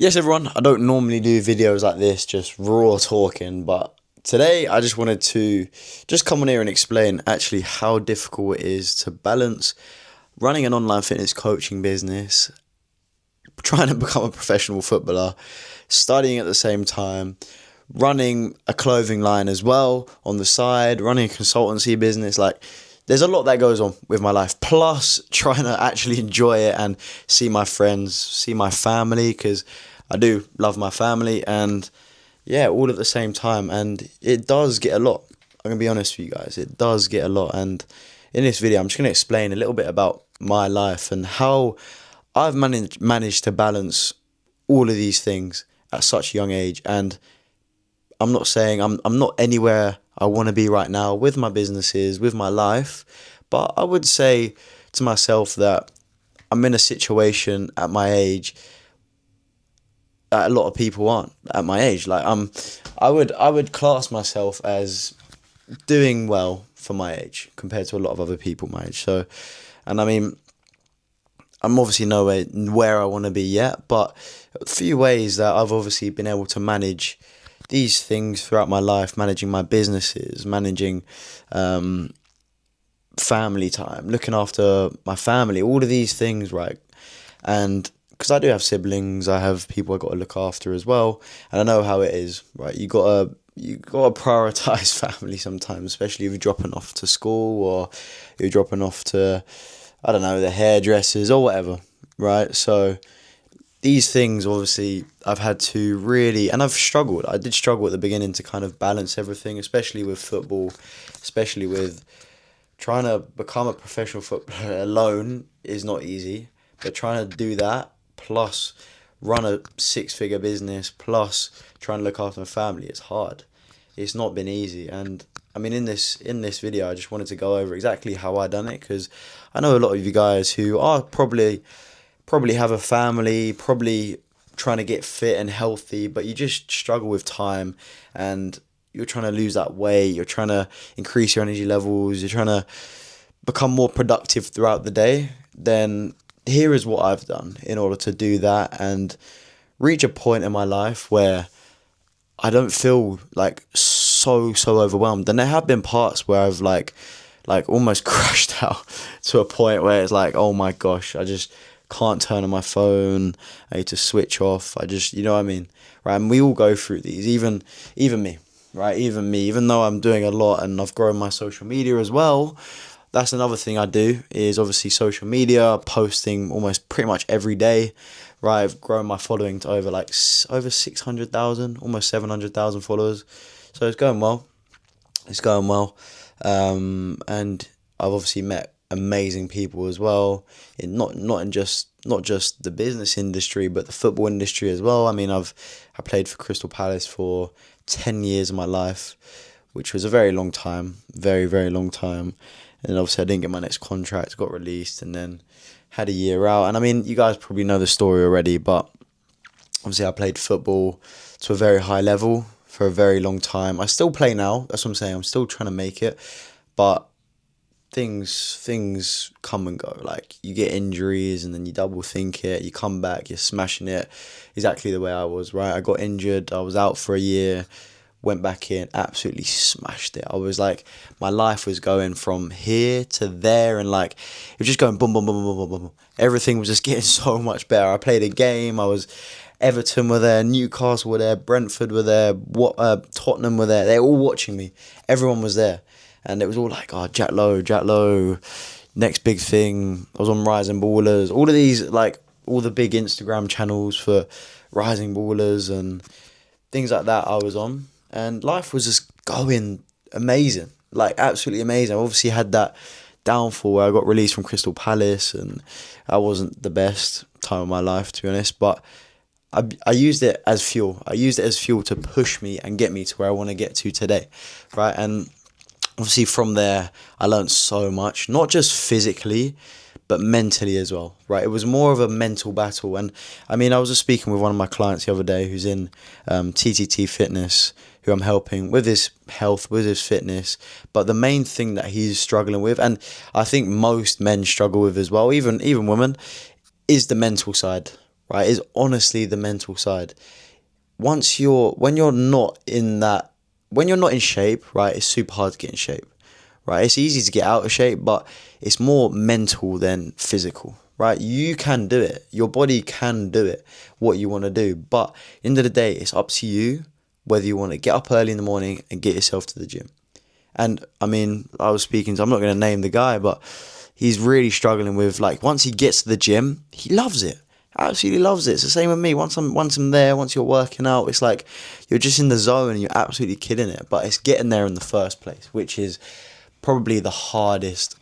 Yes, everyone, I don't normally do videos like this, just raw talking, but today I just wanted to just come on here and explain actually how difficult it is to balance running an online fitness coaching business, trying to become a professional footballer, studying at the same time, running a clothing line as well on the side, running a consultancy business. Like, there's a lot that goes on with my life, plus trying to actually enjoy it and see my friends, see my family, because I do love my family, and yeah, all at the same time. And it does get a lot. I'm going to be honest with you guys, it does get a lot. And in this video, I'm just going to explain a little bit about my life and how I've managed to balance all of these things at such a young age. And I'm not saying I'm not anywhere I want to be right now with my businesses, with my life, but I would say to myself that I'm in a situation at my age that a lot of people aren't at my age. Like, I would class myself as doing well for my age compared to a lot of other people my age. So, and I mean, I'm obviously nowhere where I want to be yet, but a few ways that I've obviously been able to manage these things throughout my life, managing my businesses, managing family time, looking after my family, all of these things, right? And because I do have siblings, I have people I got to look after as well, and I know how it is, right? You gotta prioritize family sometimes, especially if you're dropping off to school or you're dropping off to, I don't know, the hairdressers or whatever, right? So these things, obviously, I've had to really, and I've struggled. I did struggle at the beginning to kind of balance everything, especially with football, especially with trying to become a professional footballer alone is not easy. But trying to do that, plus run a six-figure business, plus trying to look after my family, it's hard. It's not been easy. And I mean, in this video, I just wanted to go over exactly how I done it, because I know a lot of you guys who are probably have a family, probably trying to get fit and healthy, but you just struggle with time, and you're trying to lose that weight, you're trying to increase your energy levels, you're trying to become more productive throughout the day. Then here is what I've done in order to do that and reach a point in my life where I don't feel like so overwhelmed. And there have been parts where I've like almost crashed out to a point where it's like, oh my gosh, I just can't turn on my phone. I need to switch off. I just, you know what I mean, right? And we all go through these, even me, right? Even me, even though I'm doing a lot and I've grown my social media as well. That's another thing I do, is obviously social media, posting almost pretty much every day, right? I've grown my following to over 600,000, almost 700,000 followers. So it's going well. It's going well. And I've obviously met amazing people as well, in not just the business industry, but the football industry as well. I mean, I played for Crystal Palace for 10 years of my life, which was a very long time, very long time. And obviously I didn't get my next contract, got released, and then had a year out. And I mean, you guys probably know the story already, but obviously I played football to a very high level for a very long time. I still play now, that's what I'm saying. I'm still trying to make it, but things come and go. Like, you get injuries and then you double think it, you come back, you're smashing it. Exactly the way I was, right? I got injured, I was out for a year, went back in, absolutely smashed it. I was like, my life was going from here to there, and like, it was just going boom, boom, boom, boom, boom, boom, boom. Everything was just getting so much better. I played a game, Everton were there, Newcastle were there, Brentford were there, Tottenham were there. They were all watching me. Everyone was there. And it was all like, oh, Jack Lowe, next big thing. I was on Rising Ballers. All of these, like, all the big Instagram channels for Rising Ballers and things like that I was on. And life was just going amazing, like absolutely amazing. I obviously had that downfall where I got released from Crystal Palace, and that wasn't the best time of my life, to be honest. But I used it as fuel. I used it as fuel to push me and get me to where I want to get to today, right? And obviously from there, I learned so much, not just physically, but mentally as well, right? It was more of a mental battle. And I mean, I was just speaking with one of my clients the other day who's in TTT Fitness, who I'm helping with his health, with his fitness. But the main thing that he's struggling with, and I think most men struggle with as well, even women, is the mental side, right, is honestly the mental side. When you're not in shape, right, it's super hard to get in shape, right? It's easy to get out of shape, but it's more mental than physical, right? You can do it. Your body can do it, what you want to do. But end of the day, it's up to you whether you want to get up early in the morning and get yourself to the gym. And I mean, I was speaking to, I'm not going to name the guy, but he's really struggling with, like, once he gets to the gym, he loves it. Absolutely loves it. It's the same with me. Once I'm there, once you're working out, it's like you're just in the zone and you're absolutely killing it. But it's getting there in the first place, which is probably the hardest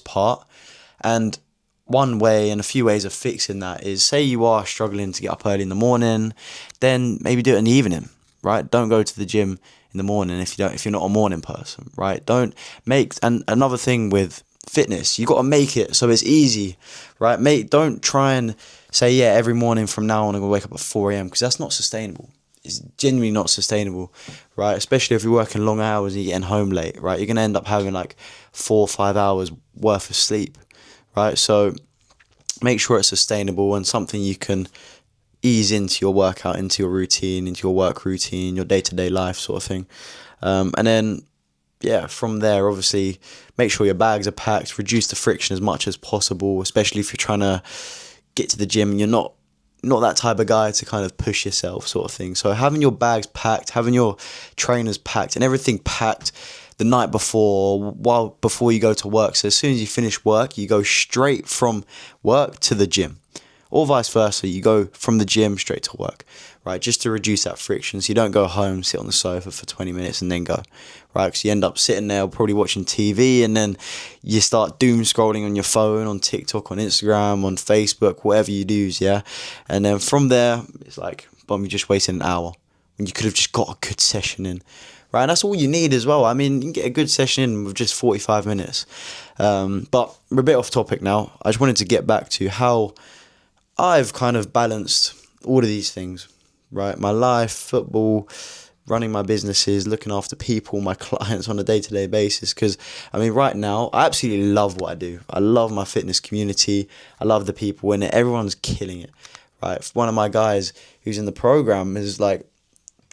part. And one way and a few ways of fixing that is, say you are struggling to get up early in the morning, then maybe do it in the evening, right? Don't go to the gym in the morning if you're not a morning person, right? Don't make and another thing with fitness, you got to make it so it's easy, right? Don't try and say, yeah, every morning from now on I'm gonna wake up at 4 a.m. because that's not sustainable. It's genuinely not sustainable, right? Especially if you're working long hours and you're getting home late, right? You're gonna end up having like 4 or 5 hours worth of sleep, right? So make sure it's sustainable and something you can ease into your workout, into your routine, into your work routine, your day-to-day life sort of thing. And then, yeah, from there, obviously, make sure your bags are packed, reduce the friction as much as possible, especially if you're trying to get to the gym and you're not that type of guy to kind of push yourself sort of thing. So having your bags packed, having your trainers packed and everything packed the night before you go to work. So as soon as you finish work, you go straight from work to the gym. Or vice versa, you go from the gym straight to work, right? Just to reduce that friction, so you don't go home, sit on the sofa for 20 minutes and then go, right? Because you end up sitting there probably watching TV and then you start doom scrolling on your phone, on TikTok, on Instagram, on Facebook, whatever you do, yeah? And then from there, it's like, boom, you just wasted an hour when you could have just got a good session in, right? And that's all you need as well. I mean, you can get a good session in with just 45 minutes. But we're a bit off topic now. I just wanted to get back to how I've kind of balanced all of these things, right? My life, football, running my businesses, looking after people, my clients on a day-to-day basis. Because, I mean, right now, I absolutely love what I do. I love my fitness community. I love the people in it. Everyone's killing it, right? One of my guys who's in the program is like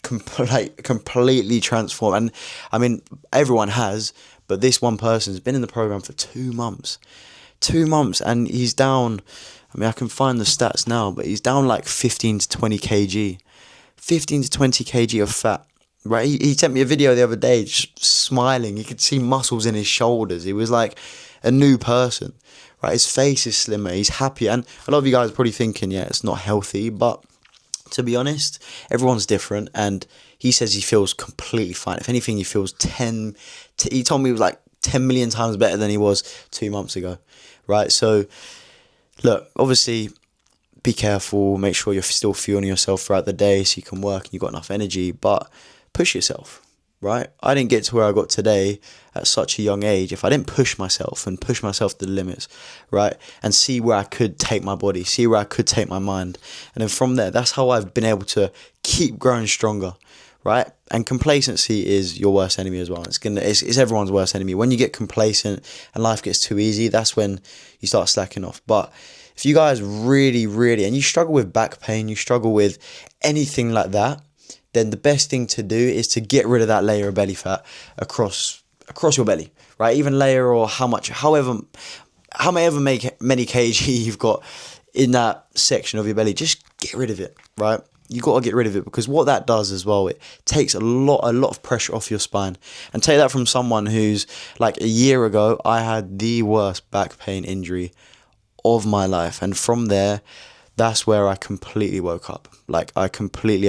completely transformed. And, I mean, everyone has, but this one person's been in the program for 2 months. 2 months, and he's down... I mean, I can find the stats now, but he's down like 15 to 20 kg. 15 to 20 kg of fat, right? He sent me a video the other day, just smiling. You could see muscles in his shoulders. He was like a new person, right? His face is slimmer. He's happy. And a lot of you guys are probably thinking, yeah, it's not healthy. But to be honest, everyone's different. And he says he feels completely fine. If anything, he feels he told me he was like 10 million times better than he was 2 months ago, right? So... look, obviously, be careful. Make sure you're still fueling yourself throughout the day so you can work and you've got enough energy. But push yourself, right? I didn't get to where I got today at such a young age if I didn't push myself and push myself to the limits, right? And see where I could take my body, see where I could take my mind. And then from there, that's how I've been able to keep growing stronger, right? And complacency is your worst enemy as well. It's everyone's worst enemy. When you get complacent and life gets too easy, that's when you start slacking off. But if you guys really, really, and you struggle with back pain, you struggle with anything like that, then the best thing to do is to get rid of that layer of belly fat across your belly, right? Even layer or however many kg you've got in that section of your belly, just get rid of it, right? You got to get rid of it, because what that does as well, it takes a lot of pressure off your spine. And take that from someone who's like, a year ago, I had the worst back pain injury of my life. And from there, that's where I completely woke up. Like I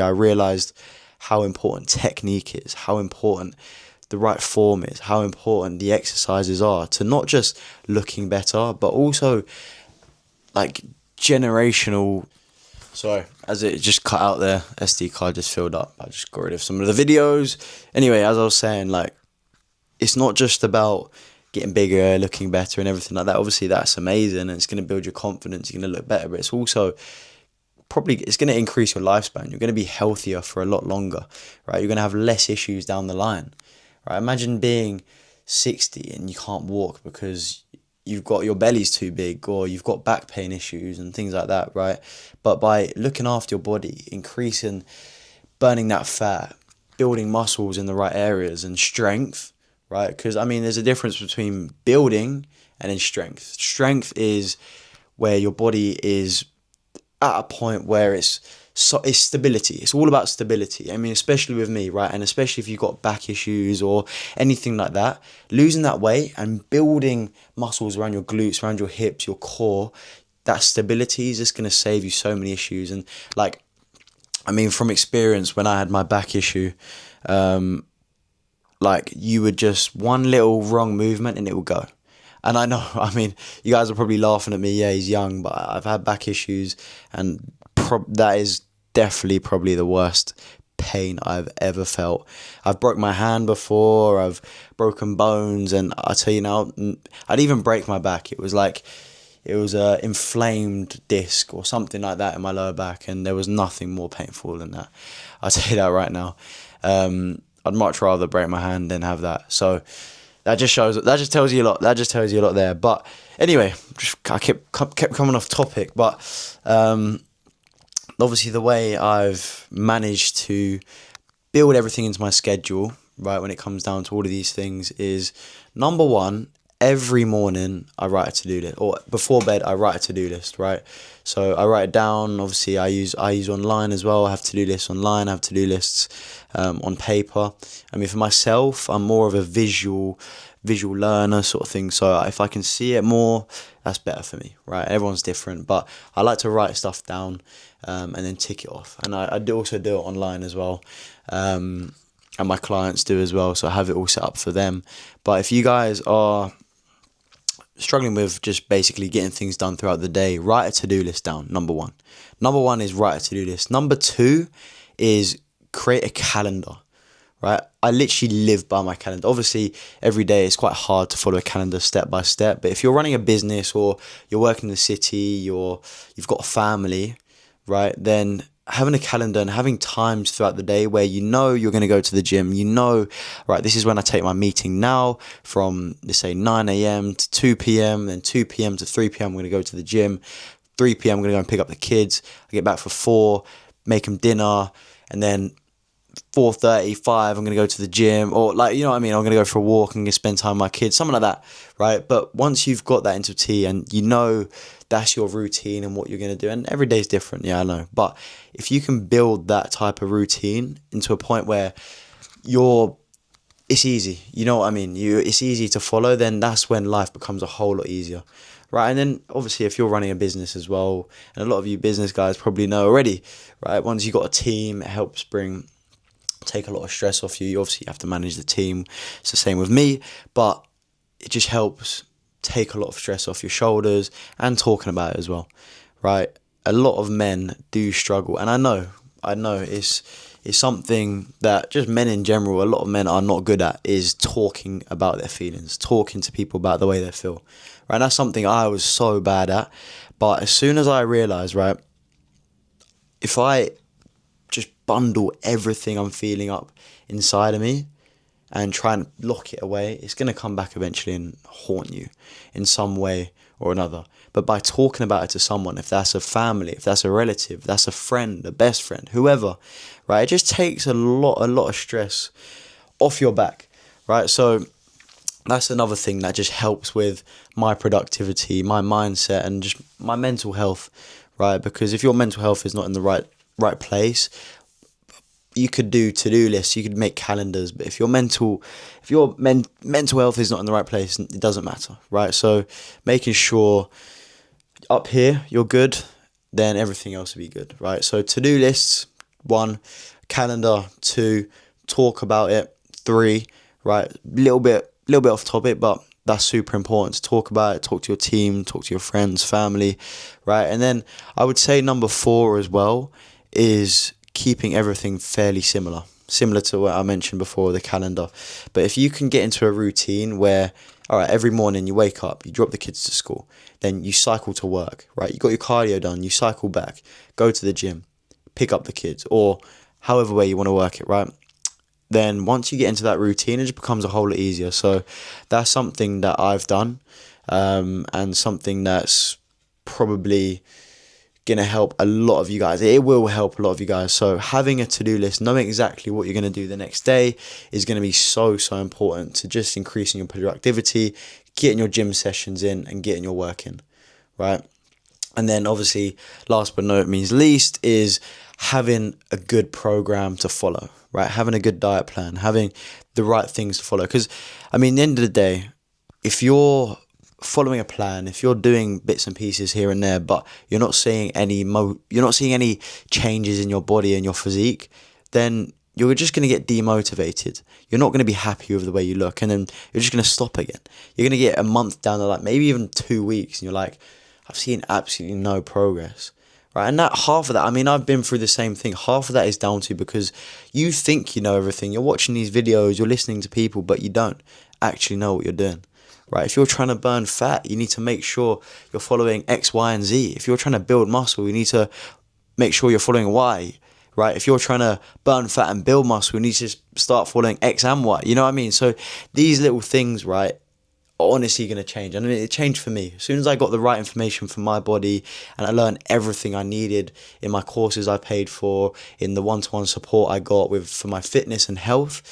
realized how important technique is, how important the right form is, how important the exercises are to not just looking better, but also like generational... Sorry, as it just cut out there, SD card just filled up. I just got rid of some of the videos. Anyway, as I was saying, like, it's not just about getting bigger, looking better and everything like that. Obviously, that's amazing and it's going to build your confidence. You're going to look better, but it's also it's going to increase your lifespan. You're going to be healthier for a lot longer, right? You're going to have less issues down the line, right? Imagine being 60 and you can't walk because you've got your belly's too big or you've got back pain issues and things like that, right? But by looking after your body, burning that fat, building muscles in the right areas and strength, right? Because I mean, there's a difference between building and then strength. Strength is where your body is at a point where it's stability. It's all about stability. I mean, especially with me, right? And especially if you've got back issues or anything like that, losing that weight and building muscles around your glutes, around your hips, your core, that stability is just going to save you so many issues. And like, I mean, from experience, when I had my back issue, like you would just one little wrong movement and it would go. And I know, I mean, you guys are probably laughing at me. Yeah, he's young, but I've had back issues, and that is definitely probably the worst pain I've ever felt. I've broke my hand before, I've broken bones, and I tell you now, I'd even break my back. It was like it was a inflamed disc or something like that in my lower back, and there was nothing more painful than that. I'll tell you that right now. I'd much rather break my hand than have that. So that just tells you a lot. That just tells you a lot there. But anyway, I kept coming off topic. But obviously, the way I've managed to build everything into my schedule, right, when it comes down to all of these things, is number one, every morning I write a to-do list, or before bed I write a to-do list, right? So I write it down. Obviously, I use online as well. I have to-do lists online. I have to-do lists on paper. I mean, for myself, I'm more of a visual learner sort of thing. So if I can see it more, that's better for me, right? Everyone's different, but I like to write stuff down and then tick it off. And I do also do it online as well. And my clients do as well. So I have it all set up for them. But if you guys are struggling with just basically getting things done throughout the day, write a to-do list down. Number one is write a to-do list. Number two is create a calendar, right? I literally live by my calendar. Obviously, every day it's quite hard to follow a calendar step by step, but if you're running a business or you're working in the city or you've got a family, right, then having a calendar and having times throughout the day where you know you're going to go to the gym, you know, right, this is when I take my meeting now from, let's say, 9 a.m. to 2 p.m., then 2 p.m. to 3 p.m. I'm going to go to the gym, 3 p.m. I'm going to go and pick up the kids, I get back for 4, make them dinner, and then 4:30, 5, I'm going to go to the gym, or like, you know what I mean, I'm going to go for a walk and spend time with my kids, something like that, right? But once you've got that into T and you know that's your routine and what you're going to do, and every day is different, yeah, I know, but if you can build that type of routine into a point where it's easy, you know what I mean, it's easy to follow, then that's when life becomes a whole lot easier, right? And then obviously if you're running a business as well, and a lot of you business guys probably know already, right, once you've got a team, it helps take a lot of stress off you. You obviously have to manage the team. It's the same with me, but it just helps take a lot of stress off your shoulders and talking about it as well, right? A lot of men do struggle, and I know it's something that just men in general, a lot of men are not good at, is talking about their feelings, talking to people about the way they feel, right? And that's something I was so bad at, but as soon as I realised, right, if I just bundle everything I'm feeling up inside of me and try and lock it away, it's going to come back eventually and haunt you in some way or another. But by talking about it to someone, if that's a family, if that's a relative, if that's a friend, a best friend, whoever, right, it just takes a lot of stress off your back, right? So that's another thing that just helps with my productivity, my mindset, and just my mental health, right? Because if your mental health is not in the right place, you could do to-do lists, you could make calendars, but if your mental health is not in the right place, it doesn't matter, right? So making sure up here you're good, then everything else will be good, right? So to-do lists, 1, calendar, 2, talk about it, 3, right? Little bit off topic, but that's super important to talk about it, talk to your team, talk to your friends, family, right? And then I would say number 4 as well is keeping everything fairly similar to what I mentioned before, the calendar. But if you can get into a routine where, all right, every morning you wake up, you drop the kids to school, then you cycle to work, right? You got your cardio done, you cycle back, go to the gym, pick up the kids, or however way you want to work it, right? Then once you get into that routine, it just becomes a whole lot easier. So that's something that I've done. and something that's probably gonna help a lot of you guys. It will help a lot of you guys. So having a to-do list, knowing exactly what you're gonna do the next day is gonna be so important to just increasing your productivity, getting your gym sessions in, and getting your work in, right? And then obviously, last but not means least, is having a good program to follow, right? Having a good diet plan, having the right things to follow. Because, I mean, at the end of the day, if you're following a plan, if you're doing bits and pieces here and there, but you're not seeing any changes in your body and your physique, then you're just going to get demotivated. You're not going to be happy with the way you look, and then you're just going to stop again. You're going to get a month down the line, maybe even 2 weeks, and you're like, I've seen absolutely no progress, right? And that half of that, I mean, I've been through the same thing. Half of that is down to because you think you know everything. You're watching these videos, you're listening to people, but you don't actually know what you're doing. Right, if you're trying to burn fat, you need to make sure you're following X, Y, and Z. If you're trying to build muscle, you need to make sure you're following Y. Right, if you're trying to burn fat and build muscle, you need to start following X and Y. You know what I mean? So these little things, right, are honestly going to change. And I mean, it changed for me. As soon as I got the right information for my body and I learned everything I needed in my courses I paid for, in the one-to-one support I got for my fitness and health,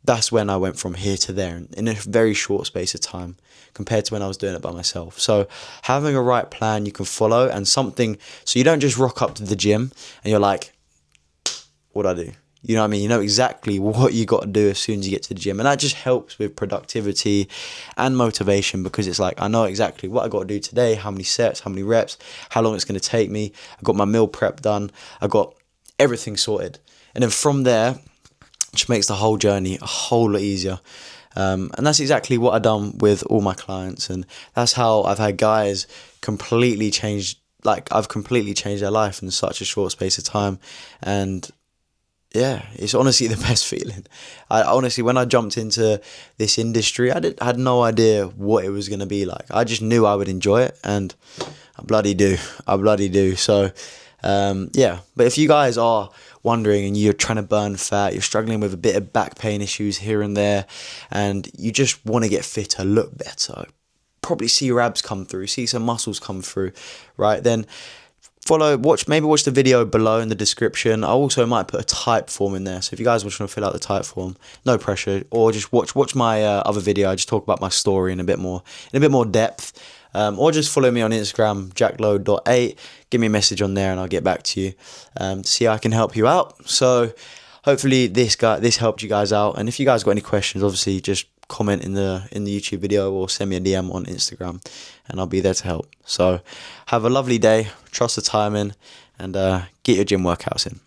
that's when I went from here to there in a very short space of time compared to when I was doing it by myself. So having a right plan you can follow, and something, so you don't just rock up to the gym and you're like, what do I do? You know what I mean? You know exactly what you got to do as soon as you get to the gym. And that just helps with productivity and motivation, because it's like, I know exactly what I got to do today, how many sets, how many reps, how long it's going to take me. I got my meal prep done. I got everything sorted. And then from there, which makes the whole journey a whole lot easier. And that's exactly what I've done with all my clients. And that's how I've had guys completely change, like I've completely changed their life in such a short space of time. And yeah, it's honestly the best feeling. I honestly, when I jumped into this industry, I had no idea what it was going to be like. I just knew I would enjoy it, and I bloody do. I bloody do. So, yeah. But if you guys are wondering and you're trying to burn fat, you're struggling with a bit of back pain issues here and there, and you just want to get fitter, look better, probably see your abs come through, see some muscles come through, right? Then watch the video below in the description. I also might put a type form in there, so if you guys want to fill out the type form, no pressure, or just watch my other video. I just talk about my story in a bit more depth. Or just follow me on Instagram, jacklow.8. Give me a message on there and I'll get back to you to see how I can help you out. So hopefully this helped you guys out. And if you guys got any questions, obviously just comment in the YouTube video or send me a DM on Instagram and I'll be there to help. So have a lovely day, trust the timing, and get your gym workouts in.